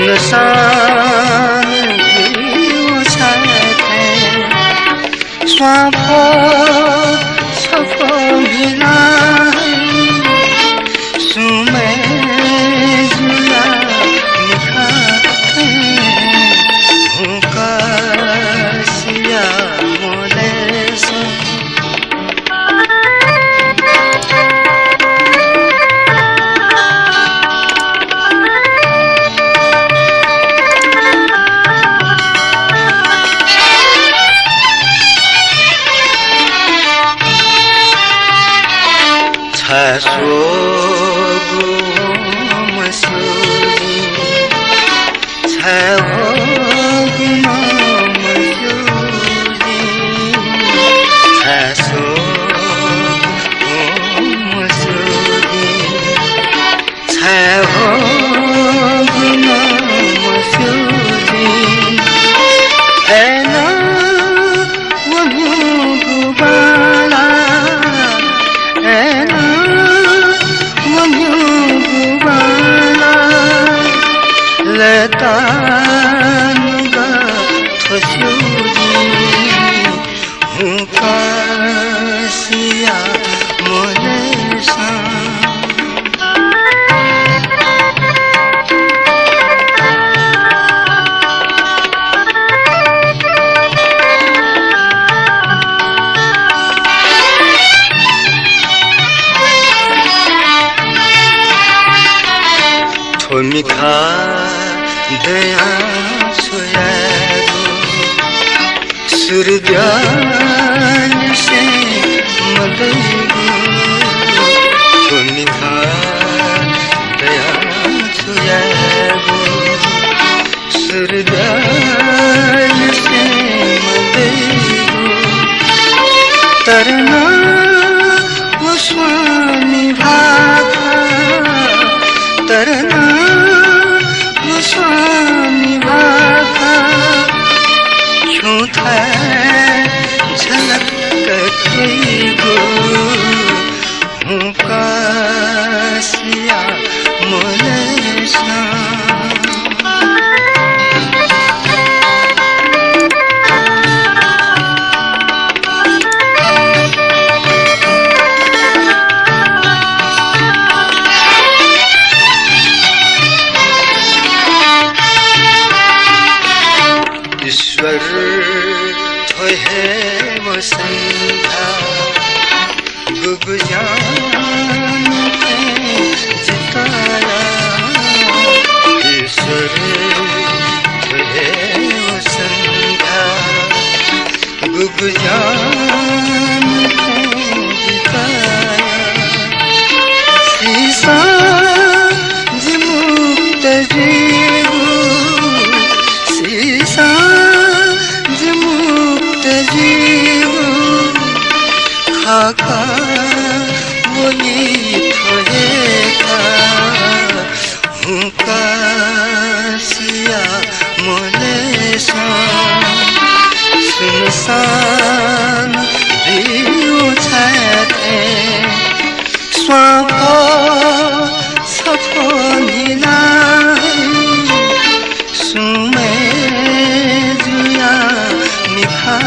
सुनसान भिउ छाते स्वाफो सफो मिलाई सुमे जुया निखाते हुकासिया मोलेसा Sogu masuri, sogu masuri, sogu masuri, sogu masuri. Ena wahu gubala, ena Letanuga thosuri hukasiya molesa Thomikha daya soyago surjan se madaigo Thomikha daya soyago surjan se madaigo tarna wo swami bhaka tarna wo swami bhaka क्यों था झलक कोई गो हूँ कासिया मोलेसा ईश्वर थोय है वो संधा गुगजान के जिताया ईश्वर थोय है वो संधा गुगजान के जिताया सीसा जिमुक्त जीवो सीसा खाका वही थोड़ेगा हुकासिया मोलेसा सुनसान भिउ छाते स्वाफो सफो मिलाई सुमे जुया निखा